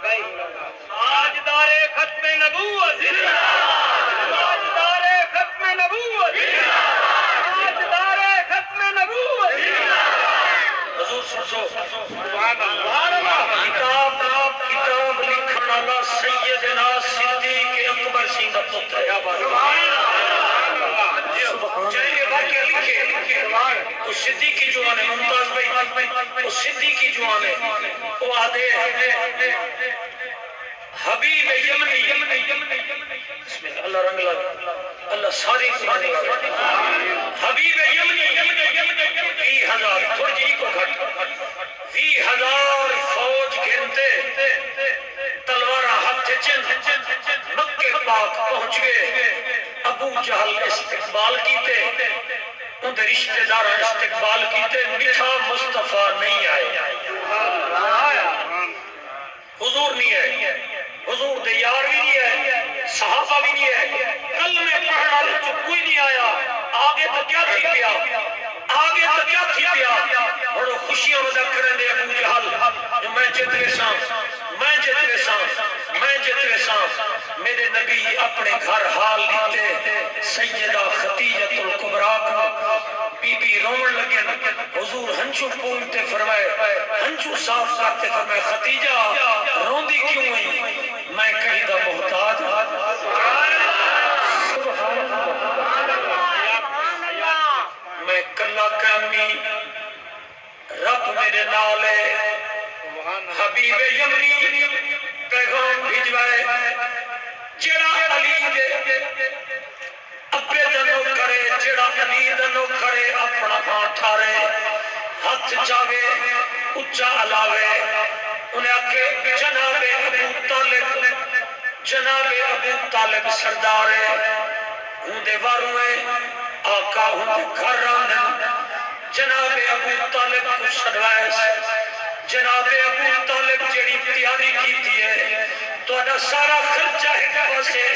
تاجدار ختم نبوت، تاجدار ختم نبوت، تاجدار ختم نبوت۔ حضور سبحان اللہ۔ کتاب لکھن والا سیدنا صدیق اکبر سنگھ کا پتر ہے۔ چاہیے واقعہ لکھے وہ صدیقی جوان ہے، ممتاز بھائی وہ صدیقی جوان ہے، وہ آدھے حبیب یمنی، بسم اللہ اللہ رنگ لگا اللہ ساری قرآن لگا حبیب یمنی 20,000 تھوڑی جی کو گھٹ 20,000 فوج گھنتے تلوارہ ہاتھ چند مکہ پاک پہنچ گئے۔ ابو جہل استقبال کیتے، ان دے رشتہ دار استقبال کیتے، میٹھا مصطفیٰ نہیں آئے، حضور نہیں ہے، حضور دے یار بھی نہیں ہے، صحابہ بھی نہیں ہے، کلمے پڑھنے والے تو کوئی نہیں آیا۔ آگے تو کیا تھی پیا، آگے تو کیا تھی پیا، بڑو خوشیاں ودا کریں دے ابو جہل جو میں جتوے سانس، میں جتوے سانس، میں جتوے سانس۔ میرے نبی اپنے گھر حال لیتے سیدہ خدیجۃ الکبریٰ کو بی بی رومن لگے، حضور ہنچو پونتے فرمائے، ہنچو صاف کرتے فرمائے خدیجہ روندی کیوں ہوئی؟ میں کہیں دا محتاج میں کلا کامی رب میرے نالے حبیب یمنی پیغام بھیجوائے جڑا علی دے ابے دنو کرے، جڑا علی دنو کرے اپنا ماں ٹھارے ہاتھ چاوے اچھا علاوے انہیں آکے جناب ابو طالب، جناب ابو طالب سردارے ہوں دے واروے آقا ہوں دے گھر آنے جناب ابو طالب کو سروائے، جناب ابو طالب جڑی تیاری کی دیئے تو اڈا سارا خرچہ ایک پاسے،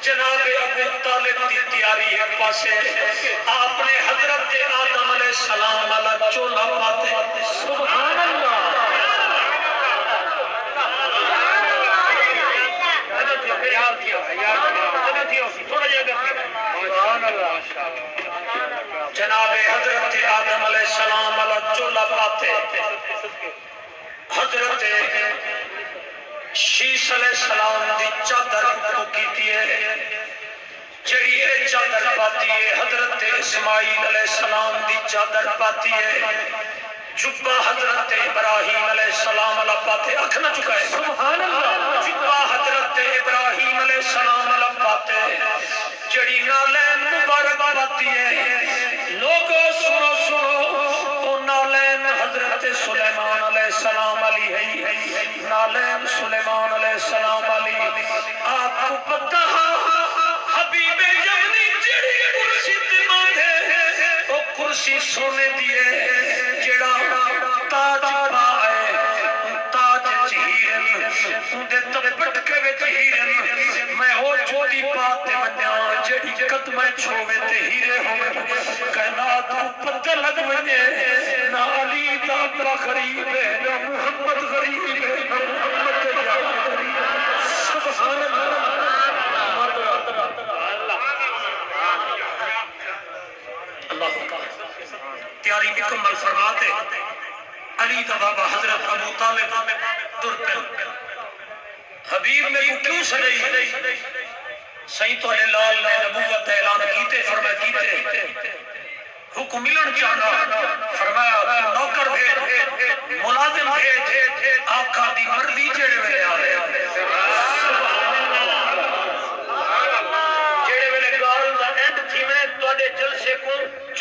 جناب ابو طالب دی تیاری ایک پاسے، آپ نے حضرت آدم علیہ السلام والا چولا پاتے سبحان اللہ۔ جناب حضرت آدم علیہ السلام والا چولا پاتے، حضرت شیش علیہ السلام دی چادر کو کیتی ہے، جڑی اے چادر پاتی ہے حضرت اسماعیل علیہ السلام دی چادر پاتی ہے، جبہ حضرت ابراہیم علیہ السلام علیہ پاتے، اکھ نہ چکائے سبحان اللہ، جبہ حضرت ابراہیم علیہ السلام علیہ پاتے، جڑی نالین مبارک پاتی ہے، لوگوں سنو سنو او نالین حضرت سلیمان علیہ السلام علی ہے، نالین سلیمان علیہ السلام علی۔ آپ کو پتہ حبیب یمنی جڑی کرسی تے ماندے او کرسی سونے دیئے، جڑا تاج پائے تاج چہیرن دے تپٹ کے وچ ہیرن، میں ہو چھوٹی پاتے ونیا جڑی قدم چھوے تے ہیرے ہوئے، کائنات کو پتہ لگ ونجے نہ علی دا اپنا غریب ہے نہ محمد غریب ہے نہ محمد غریب ہے سبحان اللہ۔ تیاری مکمل فرماتے علی دا بابا حضرت ابو طالب در پہ حبیب میں کو کیوں سنئی سہی تو علی لال نے نبوت اعلان کیتے فرمایا کیتے حکم ملن چاہنا فرمایا نوکر بھیج ملازم بھیج آقا دی مرضی جڑے ویلے آ رہے جڑے ویلے گال دا اینڈ تھی میں توڑے جلسے کو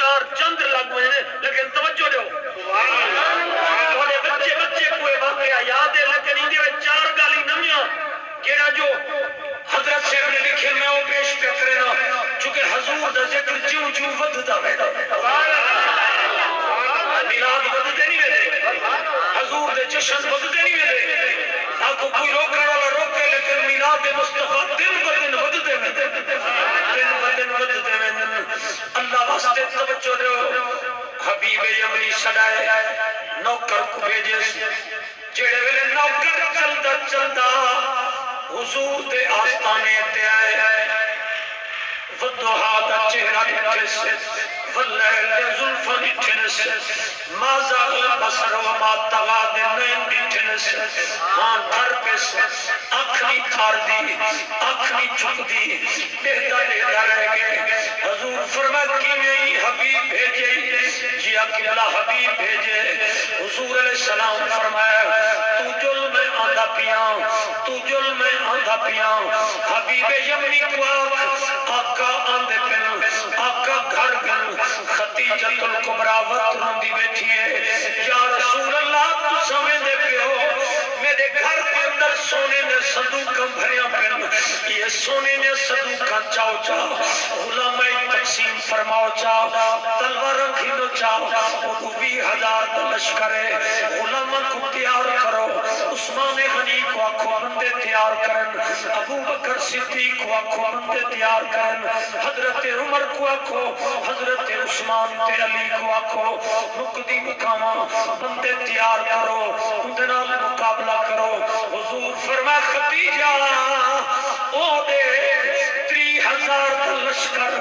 4 چند لگ ہوئے ہیں لیکن توجہ دو توڑے بچے کوئی واقعہ یاد ہے لیکن ان دے 4 گالی نمیاں جیڑا جو حضرت صاحب نے لکھے میں وہ پیش پہ کرنا چونکہ حضور دا ذکر جیوں جیوں ودھدا ویدا میلاد ودھدے نہیں ویندے حضور دے جشن ودھدے نہیں ویندے آکو کوئی روکنے والا روکے لیکن میلاد مصطفیٰ دن بدن ودھدے ویندے دن بدن ودھدے ویندے۔ اللہ واسطے توجہ دو حبیب یمنی سڑائے نوکر کو بھیجے جڑے ویلے نوکر چلدا چلدا حضور دے آستانے تے آئے والضحا دا چہرہ ڈٹھس واللیل دے زلفاں ڈٹھنس ما زاغ البصر وما طغى دے نین ڈٹھنس ہاں تھر پس اکھ نہیں تھار دی اکھ نہیں چھک دی بہتا لیتا رہ گئے حضور فرمایا کیویں حبیب بھیجے جی قبلہ حبیب بھیجے حضور علیہ السلام فرمایا تو جل میں آندھا پیاں تو جل میں آندھا پیاں حبیب یمنی کو آقا آندھے پن آقا گھر گن خطیجت الکبرى وطروں دی بیٹھی ہے یا رسول اللہ تو سمجھ دے پہ ہو میرے گھر کے اندر سونے نے صدوقہ بھریا پن یہ سونے نے صدوقہ چاو چاو غلامہ تقسیم فرماؤ چاو تلوار رکھینو چاو وہ 20,000 لشکرے غلامہ کو تیار کرو عثمان غنی کو آنکھوں بندے تیار کرن ابو بکر صدیق کو آنکھوں بندے تیار کرن حضرت عمر کو آنکھوں حضرت عثمان تے علی کو آنکھوں مقدی مقامہ بندے تیار کرو اندنال مقابلہ کرو حضور فرما خدیجہ او دے 30,000 لشکر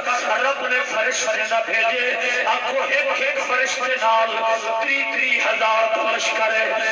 رب نے فرشتے نہ بھیجے آنکھوں ایک ایک فرشتے نال 30,000 لشکر ہے